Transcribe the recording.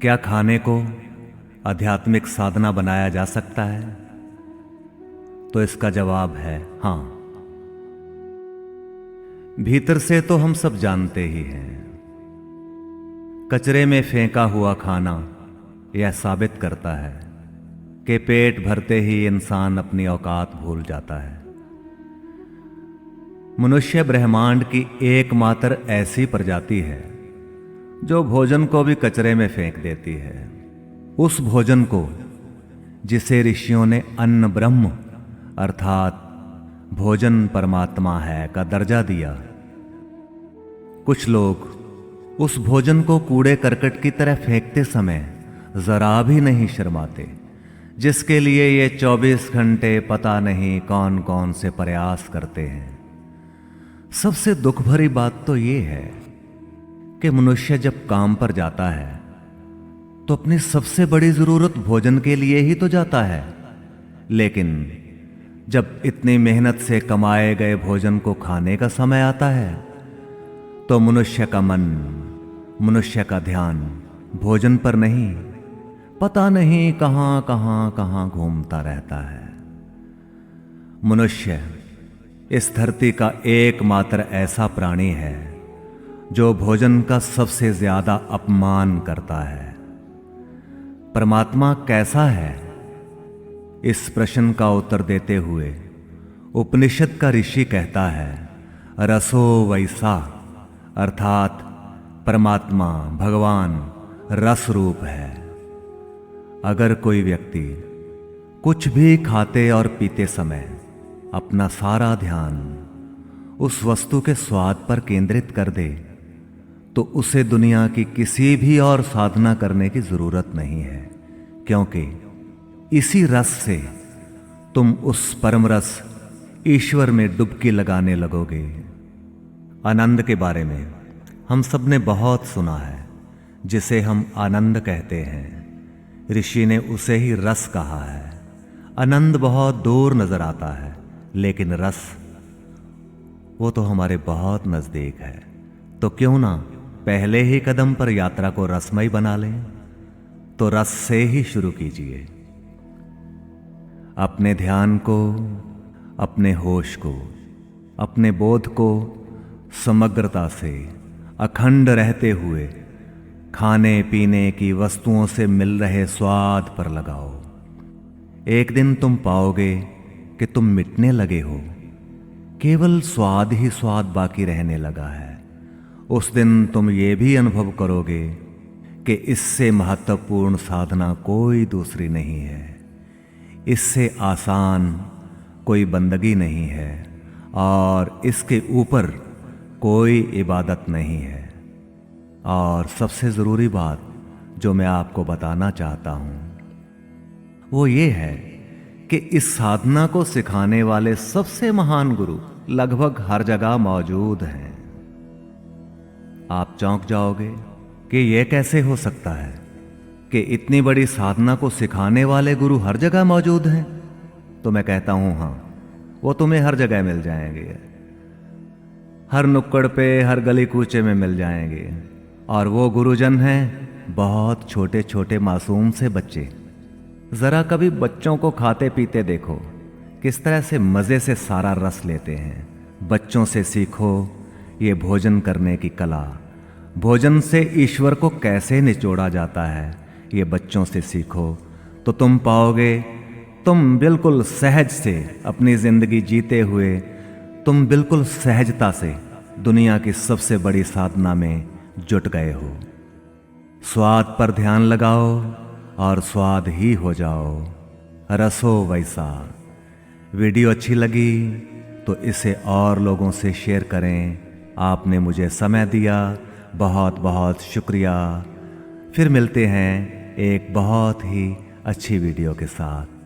क्या खाने को आध्यात्मिक साधना बनाया जा सकता है? तो इसका जवाब है हां। भीतर से तो हम सब जानते ही हैं। कचरे में फेंका हुआ खाना यह साबित करता है कि पेट भरते ही इंसान अपनी औकात भूल जाता है। मनुष्य ब्रह्मांड की एकमात्र ऐसी प्रजाति है जो भोजन को भी कचरे में फेंक देती है। उस भोजन को जिसे ऋषियों ने अन्न ब्रह्म अर्थात भोजन परमात्मा है का दर्जा दिया। कुछ लोग उस भोजन को कूड़े करकट की तरह फेंकते समय जरा भी नहीं शर्माते, जिसके लिए ये 24 घंटे पता नहीं कौन कौन से प्रयास करते हैं। सबसे दुख भरी बात तो ये है कि मनुष्य जब काम पर जाता है तो अपनी सबसे बड़ी जरूरत भोजन के लिए ही तो जाता है, लेकिन जब इतनी मेहनत से कमाए गए भोजन को खाने का समय आता है तो मनुष्य का मन, मनुष्य का ध्यान भोजन पर नहीं, पता नहीं कहां कहां कहां घूमता रहता है। मनुष्य इस धरती का एकमात्र ऐसा प्राणी है जो भोजन का सबसे ज्यादा अपमान करता है। परमात्मा कैसा है? इस प्रश्न का उत्तर देते हुए उपनिषद का ऋषि कहता है, रसो वैसा, अर्थात परमात्मा भगवान रस रूप है। अगर कोई व्यक्ति कुछ भी खाते और पीते समय अपना सारा ध्यान उस वस्तु के स्वाद पर केंद्रित कर दे तो उसे दुनिया की किसी भी और साधना करने की जरूरत नहीं है, क्योंकि इसी रस से तुम उस परम रस ईश्वर में डुबकी लगाने लगोगे। आनंद के बारे में हम सब ने बहुत सुना है, जिसे हम आनंद कहते हैं। ऋषि ने उसे ही रस कहा है। आनंद बहुत दूर नजर आता है, लेकिन रस वो तो हमारे बहुत नजदीक है। तो क्यों ना पहले ही कदम पर यात्रा को रसमय बना लें। तो रस से ही शुरू कीजिए। अपने ध्यान को, अपने होश को, अपने बोध को समग्रता से अखंड रहते हुए खाने पीने की वस्तुओं से मिल रहे स्वाद पर लगाओ। एक दिन तुम पाओगे कि तुम मिटने लगे हो, केवल स्वाद ही स्वाद बाकी रहने लगा है। उस दिन तुम ये भी अनुभव करोगे कि इससे महत्वपूर्ण साधना कोई दूसरी नहीं है, इससे आसान कोई बंदगी नहीं है और इसके ऊपर कोई इबादत नहीं है। और सबसे ज़रूरी बात जो मैं आपको बताना चाहता हूँ वो ये है कि इस साधना को सिखाने वाले सबसे महान गुरु लगभग हर जगह मौजूद हैं। आप चौंक जाओगे कि यह कैसे हो सकता है कि इतनी बड़ी साधना को सिखाने वाले गुरु हर जगह मौजूद हैं। तो मैं कहता हूं हां, वो तुम्हें हर जगह मिल जाएंगे, हर नुक्कड़ पे, हर गली कूचे में मिल जाएंगे। और वो गुरुजन हैं बहुत छोटे छोटे मासूम से बच्चे। जरा कभी बच्चों को खाते पीते देखो, किस तरह से मजे से सारा रस लेते हैं। बच्चों से सीखो ये भोजन करने की कला। भोजन से ईश्वर को कैसे निचोड़ा जाता है ये बच्चों से सीखो, तो तुम पाओगे तुम बिल्कुल सहज से अपनी जिंदगी जीते हुए तुम बिल्कुल सहजता से दुनिया की सबसे बड़ी साधना में जुट गए हो। स्वाद पर ध्यान लगाओ और स्वाद ही हो जाओ। रसो वैसा। वीडियो अच्छी लगी तो इसे और लोगों से शेयर करें। आपने मुझे समय दिया, बहुत बहुत शुक्रिया। फिर मिलते हैं एक बहुत ही अच्छी वीडियो के साथ।